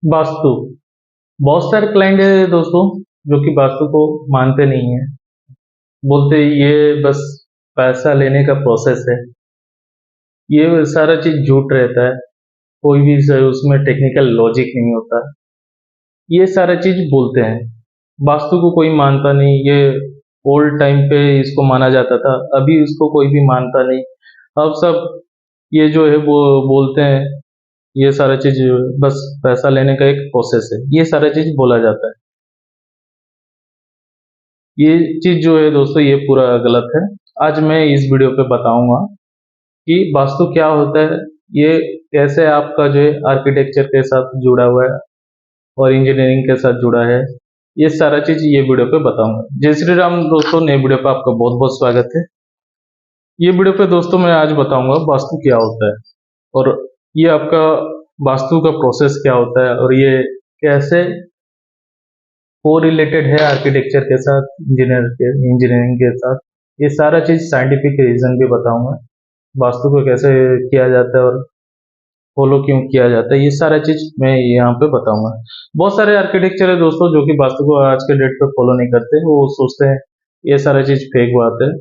वास्तु। बहुत सारे क्लाइंट है दोस्तों जो कि वास्तु को मानते नहीं है। बोलते ये बस पैसा लेने का प्रोसेस है। ये सारा चीज झूठ रहता है। कोई भी उसमें टेक्निकल लॉजिक नहीं होता। ये सारा चीज बोलते हैं। वास्तु को कोई मानता नहीं। ये ओल्ड टाइम पे इसको माना जाता था, अभी इसको कोई भी मानता नहीं। अब सब ये जो है वो बोलते हैं ये सारा चीज बस पैसा लेने का एक प्रोसेस है, ये सारा चीज बोला जाता है। ये चीज जो है दोस्तों ये पूरा गलत है। आज मैं इस वीडियो पे बताऊंगा कि वास्तु क्या होता है, ये कैसे आपका जो है आर्किटेक्चर के साथ जुड़ा हुआ है और इंजीनियरिंग के साथ जुड़ा है। ये सारा चीज ये वीडियो पे बताऊंगा। जय श्री राम दोस्तों, नए वीडियो पे आपका बहुत बहुत स्वागत है। ये वीडियो पे दोस्तों मैं आज बताऊंगा वास्तु क्या होता है और ये आपका वास्तु का प्रोसेस क्या होता है और ये कैसे को रिलेटेड है आर्किटेक्चर के साथ, इंजीनियरिंग के साथ। ये सारा चीज साइंटिफिक रीजन भी बताऊंगा। वास्तु को कैसे किया जाता है और फॉलो क्यों किया जाता है, ये सारा चीज मैं यहाँ पे बताऊंगा। बहुत सारे आर्किटेक्चर है दोस्तों जो कि वास्तु को आज के डेट पे फॉलो नहीं करते। वो सोचते हैं ये सारा चीज फेक बात है,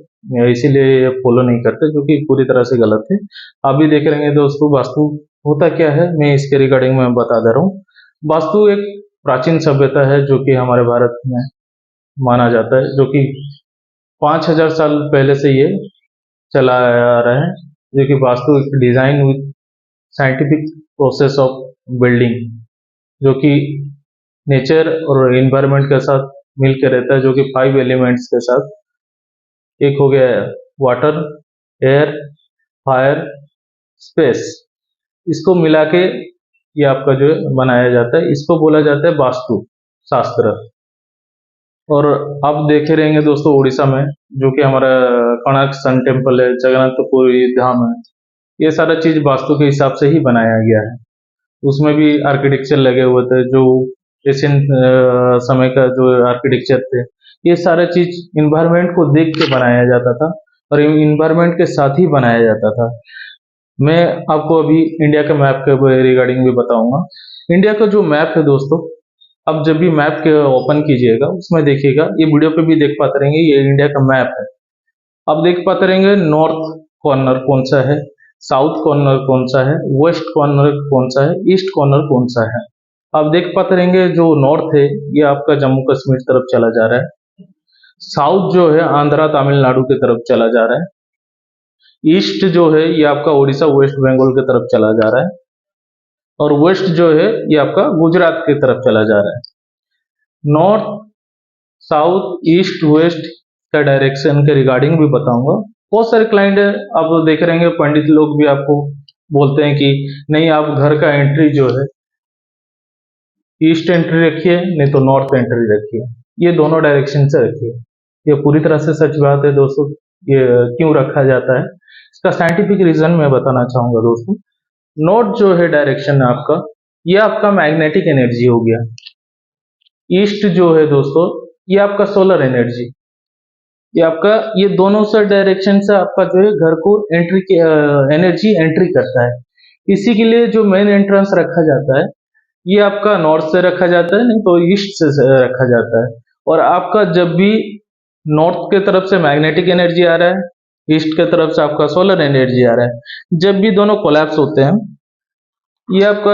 इसीलिए ये फॉलो नहीं करते, जो कि पूरी तरह से गलत है। आप भी देख रहे हैं दोस्तों वास्तु होता क्या है, मैं इसके रिगार्डिंग में बता दे रहा हूँ। वास्तु एक प्राचीन सभ्यता है जो कि हमारे भारत में माना जाता है, जो कि 5000 साल पहले से ये चला आ रहा है। जो कि वास्तु एक design with scientific process of building, जो कि नेचर और इन्वायरमेंट के साथ मिलकर रहता है, जो कि 5 एलिमेंट्स के साथ। एक हो गया वाटर, एयर, फायर, स्पेस। इसको मिला के ये आपका जो है बनाया जाता है। इसको बोला जाता है वास्तु शास्त्र। और आप देखे रहेंगे दोस्तों उड़ीसा में जो कि हमारा कोणार्क सन टेम्पल है, जगन्नाथपुरी धाम है, ये सारा चीज वास्तु के हिसाब से ही बनाया गया है। उसमें भी आर्किटेक्चर लगे हुए थे जो एशियन समय का जो आर्किटेक्चर थे। ये सारा चीज इन्वायरमेंट को देख के बनाया जाता था और इन्वायरमेंट के साथ ही बनाया जाता था। मैं आपको अभी इंडिया के मैप के रिगार्डिंग भी बताऊंगा। इंडिया का जो मैप है दोस्तों, अब जब भी मैप के ओपन कीजिएगा उसमें देखिएगा, ये वीडियो पे भी देख पाते रहेंगे, ये इंडिया का मैप है। आप देख पाते रहेंगे नॉर्थ कॉर्नर कौन सा है, साउथ कॉर्नर कौन सा है, वेस्ट कॉर्नर कौन सा है, ईस्ट कॉर्नर कौन सा है। आप देख पाते रहेंगे जो नॉर्थ है ये आपका जम्मू कश्मीर तरफ चला जा रहा है। साउथ जो है आंध्रा तमिलनाडु की तरफ चला जा रहा है। ईस्ट जो है ये आपका उड़ीसा वेस्ट बंगाल की तरफ चला जा रहा है। और वेस्ट जो है ये आपका गुजरात की तरफ चला जा रहा है। नॉर्थ, साउथ, ईस्ट, वेस्ट का डायरेक्शन के रिगार्डिंग भी बताऊंगा। बहुत सारे क्लाइंट है, आप देख रहे हैं पंडित लोग भी आपको बोलते हैं कि नहीं आप घर का एंट्री जो है ईस्ट एंट्री रखिए, नहीं तो नॉर्थ एंट्री रखिए, ये दोनों डायरेक्शन से रखिए। ये पूरी तरह से सच बात है दोस्तों। ये क्यों रखा जाता है इसका साइंटिफिक रीजन मैं बताना चाहूंगा दोस्तों। नॉर्थ जो है डायरेक्शन आपका, ये आपका मैग्नेटिक एनर्जी हो गया। ईस्ट जो है दोस्तों ये आपका सोलर एनर्जी। ये आपका ये दोनों से डायरेक्शन से आपका जो है घर को एंट्री की एनर्जी एंट्री करता है। इसी के लिए जो मेन एंट्रेंस रखा जाता है ये आपका नॉर्थ से रखा जाता है, नहीं तो ईस्ट से रखा जाता है। और आपका जब भी नॉर्थ के तरफ से मैग्नेटिक एनर्जी आ रहा है, ईस्ट के तरफ से आपका सोलर एनर्जी आ रहा है, जब भी दोनों कोलैप्स होते हैं, ये आपका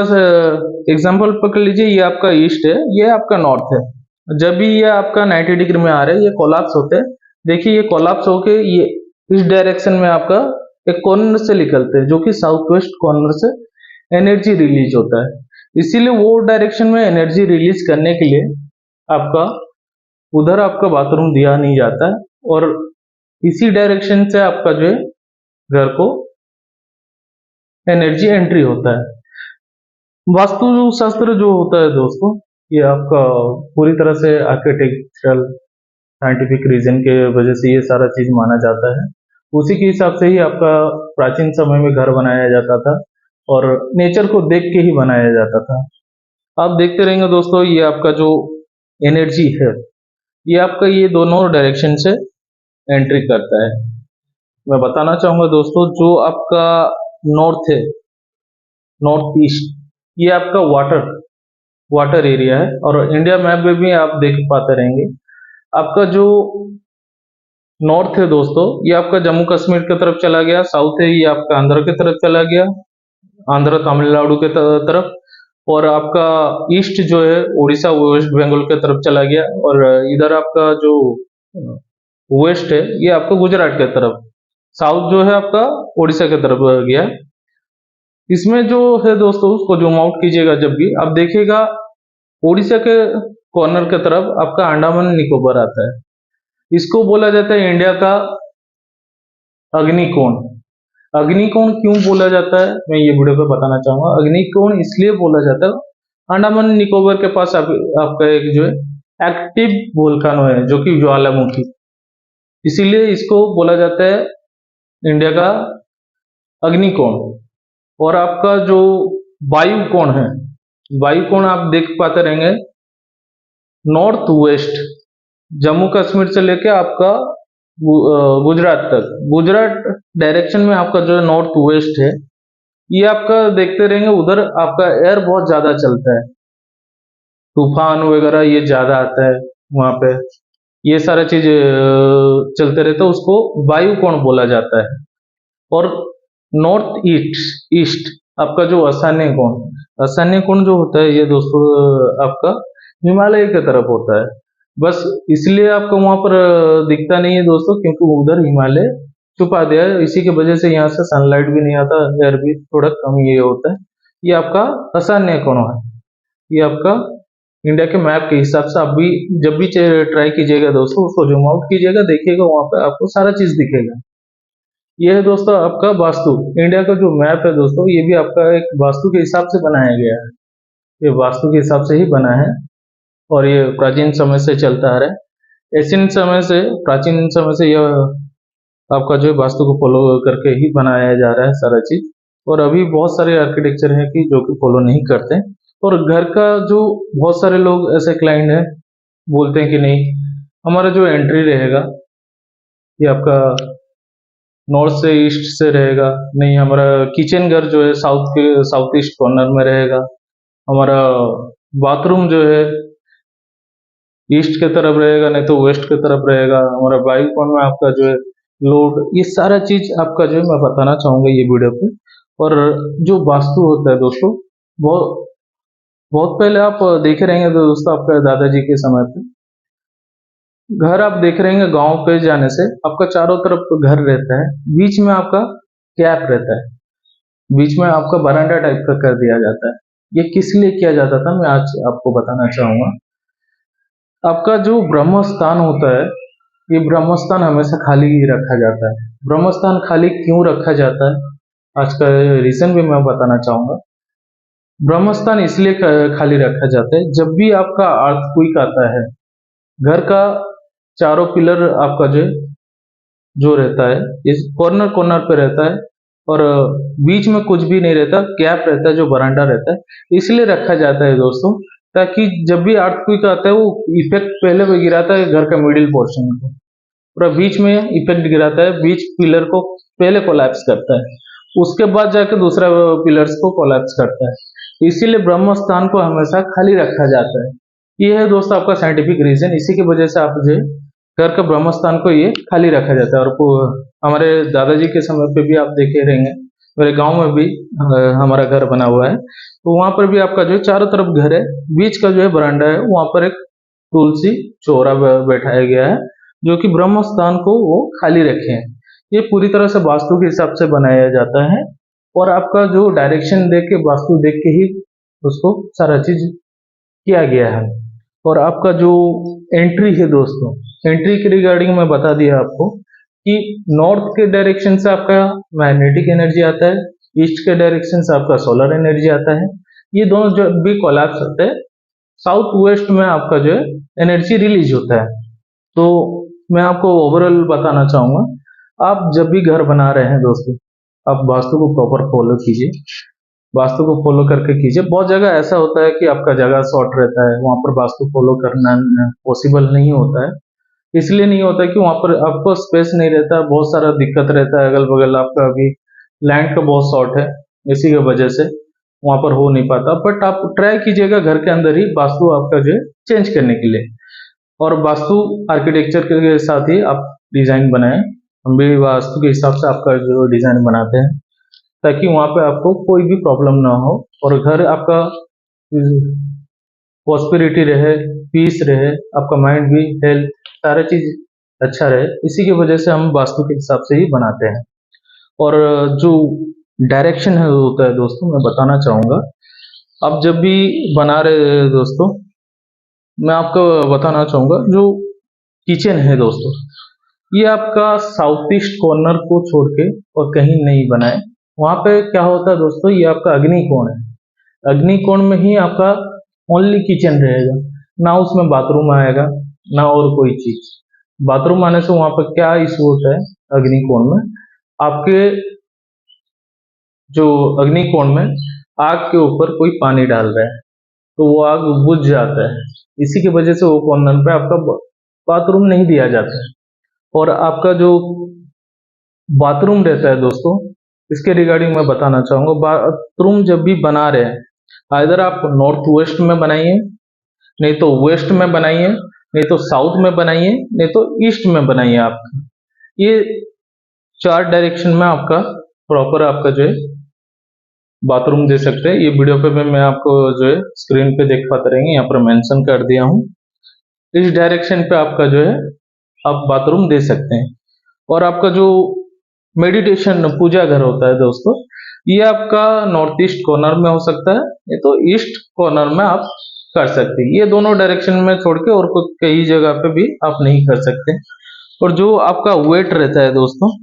एग्जांपल पकड़ लीजिए, ये आपका ईस्ट है, ये आपका नॉर्थ है। जब भी ये आपका 90 डिग्री में आ रहे हैं, ये कोलैप्स होते हैं। देखिए ये कोलैप्स होके ये इस डायरेक्शन में आपका एक कॉर्नर से निकलते हैं, जो कि साउथ वेस्ट कॉर्नर से एनर्जी रिलीज होता है। इसीलिए वो डायरेक्शन में एनर्जी रिलीज करने के लिए आपका उधर आपका बाथरूम दिया नहीं जाता है और इसी डायरेक्शन से आपका जो है घर को एनर्जी एंट्री होता है। वास्तु शास्त्र जो होता है दोस्तों, ये आपका पूरी तरह से आर्किटेक्चरल साइंटिफिक रीजन के वजह से ये सारा चीज माना जाता है। उसी के हिसाब से ही आपका प्राचीन समय में घर बनाया जाता था और नेचर को देख के ही बनाया जाता था। आप देखते रहेंगे दोस्तों, ये आपका जो एनर्जी है ये आपका ये दोनों डायरेक्शन से एंट्री करता है। मैं बताना चाहूंगा दोस्तों, जो आपका नॉर्थ है, नॉर्थ ईस्ट, ये आपका वाटर वाटर एरिया है। और इंडिया मैप में भी आप देख पाते रहेंगे, आपका जो नॉर्थ है दोस्तों, ये आपका जम्मू कश्मीर की तरफ चला गया। साउथ है ये आपका आंध्र की तरफ चला गया, आंध्र तमिलनाडु के तरफ। और आपका ईस्ट जो है उड़ीसा वेस्ट बंगाल की तरफ चला गया। और इधर आपका जो वेस्ट है ये आपका गुजरात की तरफ। साउथ जो है आपका उड़ीसा की तरफ गया। इसमें जो है दोस्तों, उसको जूम आउट कीजिएगा जब भी आप देखिएगा, उड़ीसा के कॉर्नर की तरफ आपका अंडमान निकोबार आता है। इसको बोला जाता है इंडिया का अग्निकोण। अग्निकोण क्यों बोला जाता है, मैं ये वीडियो पे बताना चाहूंगा। अग्निकोण इसलिए बोला जाता है, अंडमान निकोबार के पास आपका एक जो है एक्टिव वोल्केनो है, जो कि ज्वालामुखी, इसीलिए इसको बोला जाता है इंडिया का अग्निकोण। और आपका जो वायु कोण है, वायु कोण आप देख पाते रहेंगे, नॉर्थ वेस्ट जम्मू कश्मीर से लेके आपका गुजरात तक, गुजरात डायरेक्शन में आपका जो नॉर्थ वेस्ट है, ये आपका देखते रहेंगे उधर आपका एयर बहुत ज्यादा चलता है, तूफान वगैरह ये ज्यादा आता है वहां पे, ये सारा चीज चलते रहता है, उसको वायु कोण बोला जाता है। और नॉर्थ ईस्ट ईस्ट आपका जो ईशान्य कोण, ईशान्य कोण जो होता है ये दोस्तों आपका हिमालय की तरफ होता है। बस इसलिए आपको वहां पर दिखता नहीं है दोस्तों, क्योंकि उधर हिमालय छुपा दिया है, इसी की वजह से यहाँ से सनलाइट भी नहीं आता, एयर भी थोड़ा कम ये होता है। ये आपका ईशान्य कोण है। ये आपका इंडिया के मैप के हिसाब से आप भी जब भी ट्राई कीजिएगा दोस्तों, उसको जूम आउट कीजिएगा, देखिएगा वहां पे आपको सारा चीज दिखेगा। ये है दोस्तों आपका वास्तु। इंडिया का जो मैप है दोस्तों, ये भी आपका एक वास्तु के हिसाब से बनाया गया है, ये वास्तु के हिसाब से ही बना है। और ये प्राचीन समय से चलता आ रहा है, एशियन समय से, प्राचीन समय से यह आपका जो वास्तु को फॉलो करके ही बनाया जा रहा है सारा चीज। और अभी बहुत सारे आर्किटेक्चर हैं कि जो कि फॉलो नहीं करते। और घर का जो बहुत सारे लोग ऐसे क्लाइंट हैं बोलते हैं कि नहीं, हमारा जो एंट्री रहेगा ये आपका नॉर्थ से ईस्ट से रहेगा, नहीं हमारा किचन घर जो है साउथ ईस्ट कॉर्नर में रहेगा, हमारा बाथरूम जो है ईस्ट की तरफ रहेगा, नहीं तो वेस्ट की तरफ रहेगा, हमारा वायु कोण में आपका जो है लोड, ये सारा चीज आपका जो है मैं बताना चाहूंगा ये वीडियो पे। और जो वास्तु होता है दोस्तों, बहुत बहुत पहले आप देखे रहेंगे दोस्तों, आपके दादाजी के समय पे घर आप देख रहे हैं, गांव पे जाने से आपका चारों तरफ घर रहता है, बीच में आपका कैप रहता है, बीच में आपका बरांडा टाइप का कर दिया जाता है। ये किस लिए किया जाता था, मैं आज आपको बताना चाहूंगा। आपका जो ब्रह्म स्थान होता है, ये ब्रह्म स्थान हमेशा खाली ही रखा जाता है। ब्रह्म स्थान खाली क्यों रखा जाता है, आज का रीजन भी मैं बताना चाहूंगा। ब्रह्म स्थान इसलिए खाली रखा जाता है, जब भी आपका अर्थक्वेक आता है, घर का चारों पिलर आपका जो रहता है इस कॉर्नर कॉर्नर पे रहता है, और बीच में कुछ भी नहीं रहता, गैप रहता है जो बरांडा रहता है, इसलिए रखा जाता है दोस्तों, ताकि जब भी अर्थक्वेक आता है वो इफेक्ट पहले वो गिराता है घर का मिडिल पोर्शन को, पूरा बीच में इफेक्ट गिराता है, बीच पिलर को पहले कोलैप्स करता है, उसके बाद जाकर दूसरा पिलर्स को कोलैप्स करता है। इसीलिए ब्रह्म स्थान को हमेशा खाली रखा जाता है। ये है दोस्तों आपका साइंटिफिक रीजन, इसी की वजह से आप जो घर का ब्रह्म स्थान को ये खाली रखा जाता है। और हमारे दादाजी के समय पे भी आप देखे रहेंगे, मेरे गांव में भी हमारा घर बना हुआ है, तो वहां पर भी आपका जो चारों तरफ घर है, बीच का जो है बरांडा है, वहां पर एक तुलसी चौरा बैठाया गया है, जो कि ब्रह्म स्थान को वो खाली रखे हैं। ये पूरी तरह से वास्तु के हिसाब से बनाया जाता है, और आपका जो डायरेक्शन देख के, वास्तु देख के ही उसको सारा चीज किया गया है। और आपका जो एंट्री है दोस्तों, एंट्री के रिगार्डिंग मैं बता दिया आपको कि नॉर्थ के डायरेक्शन से आपका मैग्नेटिक एनर्जी आता है, ईस्ट के डायरेक्शन से आपका सोलर एनर्जी आता है। ये दोनों जब भी कोलैप्स होते हैं, साउथ वेस्ट में आपका जो है एनर्जी रिलीज होता है। तो मैं आपको ओवरऑल बताना चाहूंगा, आप जब भी घर बना रहे हैं दोस्तों, आप वास्तु को प्रॉपर फॉलो कीजिए, वास्तु को फॉलो करके कीजिए। बहुत जगह ऐसा होता है कि आपका जगह शॉर्ट रहता है, वहां पर वास्तु फॉलो करना पॉसिबल नहीं होता है। इसलिए नहीं होता कि वहां पर आपको स्पेस नहीं रहता, बहुत सारा दिक्कत रहता है, अगल बगल आपका अभी लैंड का बहुत शॉर्ट है, इसी की वजह से। वहां पर हो नहीं पाता, बट आप ट्राई कीजिएगा घर के अंदर ही वास्तु आपका जो है चेंज करने के लिए। और वास्तु आर्किटेक्चर के साथ ही आप डिजाइन बनाएं। हम भी वास्तु के हिसाब से आपका जो डिजाइन बनाते हैं, ताकि वहां पे आपको कोई भी प्रॉब्लम ना हो और घर आपका प्रॉस्पेरिटी रहे, पीस रहे, आपका माइंड भी, हेल्थ, सारा चीज अच्छा रहे। इसी की वजह से हम वास्तु के हिसाब से ही बनाते हैं। और जो डायरेक्शन है होता है दोस्तों, मैं बताना चाहूंगा, आप जब भी बना रहे हैं दोस्तों, मैं आपको बताना चाहूंगा, जो किचन है दोस्तों, ये आपका साउथ ईस्ट कॉर्नर को छोड़ के और कहीं नहीं बनाए। वहां पे क्या होता है दोस्तों, ये आपका अग्नि कोण है, अग्नि कोण में ही आपका ओनली किचन रहेगा, ना उसमें बाथरूम आएगा ना और कोई चीज। बाथरूम आने से वहां पर क्या इशू होता है, अग्नि कोण में आपके जो अग्नि कोण में आग के ऊपर कोई पानी डाल रहा है तो वो आग बुझ जाता है। इसी की वजह से वो कॉर्नर पे आपका बाथरूम नहीं दिया जाता है। और आपका जो बाथरूम रहता है दोस्तों, इसके रिगार्डिंग मैं बताना चाहूंगा, बाथरूम जब भी बना रहे हैं, आइदर आप नॉर्थ वेस्ट में बनाइए, नहीं तो वेस्ट में बनाइए, नहीं तो साउथ में बनाइए, नहीं तो ईस्ट में बनाइए। आप ये 4 डायरेक्शन में आपका प्रॉपर आपका जो है बाथरूम दे सकते हैं। ये वीडियो पे मैं आपको जो है स्क्रीन पे देख पाते रहेंगे, यहाँ पर मेंशन कर दिया हूँ। इस डायरेक्शन पे आपका जो है आप बाथरूम दे सकते हैं। और आपका जो मेडिटेशन पूजा घर होता है दोस्तों, ये आपका नॉर्थ ईस्ट कॉर्नर में हो सकता है, ये तो ईस्ट कॉर्नर में आप कर सकते हैं। ये दोनों डायरेक्शन में छोड़ के और कई जगह पे भी आप नहीं कर सकते। और जो आपका वेट रहता है दोस्तों,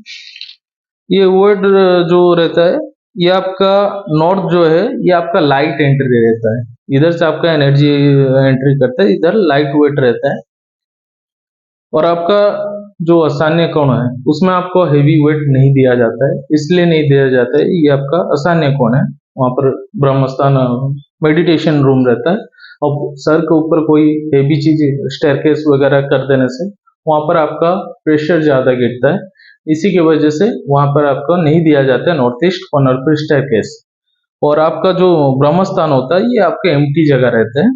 ये वेट जो रहता है, ये आपका नॉर्थ जो है, ये आपका लाइट एंट्री रहता है, इधर से आपका एनर्जी एंट्री करता है, इधर लाइट वेट रहता है। और आपका जो ईशान्य कोण है, उसमें आपको हेवी वेट नहीं दिया जाता है, इसलिए नहीं दिया जाता है, ये आपका ईशान्य कोण है, वहां पर ब्रह्मस्थान मेडिटेशन रूम रहता है। और सर के ऊपर कोई हेवी चीज स्टेयरकेस वगैरह कर देने से वहां पर आपका प्रेशर ज्यादा गिरता है, इसी की वजह से वहां पर आपको नहीं दिया जाता है नॉर्थ ईस्ट कॉर्नर पर स्टेयरकेस। और आपका जो ब्रह्मस्थान होता है, ये आपके एम्प्टी जगह रहते हैं।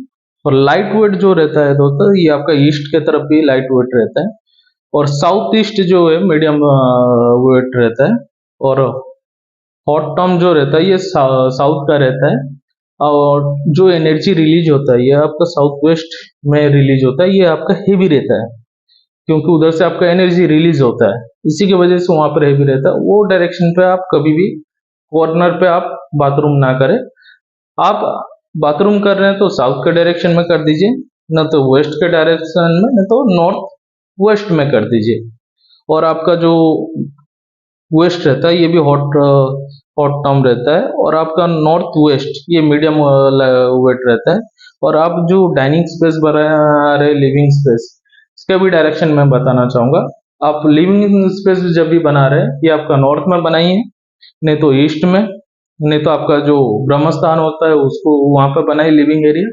और लाइट वेट जो रहता है दोस्तों, ये आपका ईस्ट के तरफ भी लाइट वेट रहता है, और साउथ ईस्ट जो है मीडियम वेट रहता है। और हॉट टर्म जो रहता है, ये साउथ का रहता है। और जो एनर्जी रिलीज होता है, ये आपका साउथ वेस्ट में रिलीज होता है, ये आपका हेवी रहता है, क्योंकि उधर से आपका एनर्जी रिलीज होता है, इसी की वजह से वहां पर हेवी रहता है। वो डायरेक्शन पे आप कभी भी कॉर्नर पे आप बाथरूम ना करें। आप बाथरूम कर रहे हैं तो साउथ के डायरेक्शन में कर दीजिए, न तो वेस्ट के डायरेक्शन में, न तो नॉर्थ वेस्ट में कर दीजिए। और आपका जो वेस्ट रहता है, ये भी हॉट टर्म रहता है, और आपका नॉर्थ वेस्ट ये मीडियम वेट रहता है। और आप जो डाइनिंग स्पेस बना रहे, लिविंग स्पेस, इसका भी डायरेक्शन मैं बताना चाहूंगा। आप लिविंग स्पेस जब भी बना रहे हैं, ये आपका नॉर्थ में बनाइए, नहीं तो ईस्ट में, नहीं तो आपका जो ब्रह्मस्थान होता है उसको वहां पर बनाइए लिविंग एरिया,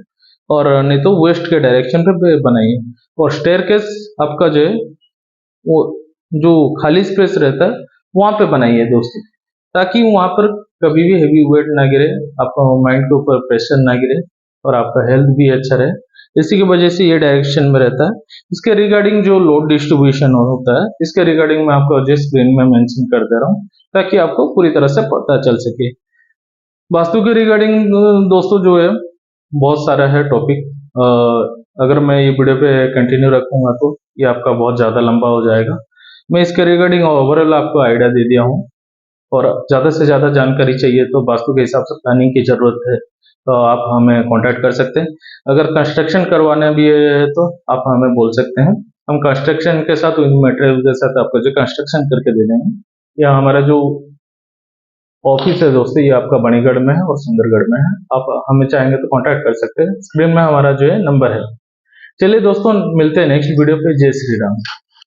और नहीं तो वेस्ट के डायरेक्शन पे बनाइए। और स्टेयरकेस आपका जो है वो जो खाली स्पेस रहता है वहां पे बनाइए दोस्तों, ताकि वहां पर कभी भी हेवी वेट ना गिरे, आपका माइंड के ऊपर प्रेशर ना गिरे, और आपका हेल्थ भी अच्छा रहे। इसी की वजह से ये डायरेक्शन में रहता है। इसके रिगार्डिंग जो लोड डिस्ट्रीब्यूशन होता है, इसके रिगार्डिंग मैं आपको जो स्क्रीन में मेंशन कर दे रहा हूँ, ताकि आपको पूरी तरह से पता चल सके। वास्तु के रिगार्डिंग दोस्तों जो है बहुत सारा है टॉपिक। अगर मैं ये वीडियो पे कंटिन्यू रखूंगा तो ये आपका बहुत ज़्यादा लंबा हो जाएगा। मैं इसके रिगार्डिंग ओवरऑल आपको आइडिया दे दिया हूँ। और ज़्यादा से ज़्यादा जानकारी चाहिए तो वास्तु के हिसाब से प्लानिंग की ज़रूरत है, तो आप हमें कांटेक्ट कर सकते हैं। अगर कंस्ट्रक्शन करवाना भी है तो आप हमें बोल सकते हैं, हम कंस्ट्रक्शन के साथ मटेरियल के साथ आपको जो कंस्ट्रक्शन करके दे देंगे। या हमारा जो ऑफिस है दोस्तों, ये आपका बणीगढ़ में है और सुंदरगढ़ में है। आप हमें चाहेंगे तो कांटेक्ट कर सकते हैं, स्क्रीन में हमारा जो है नंबर है। चलिए दोस्तों, मिलते हैं नेक्स्ट वीडियो पे। जय श्री राम।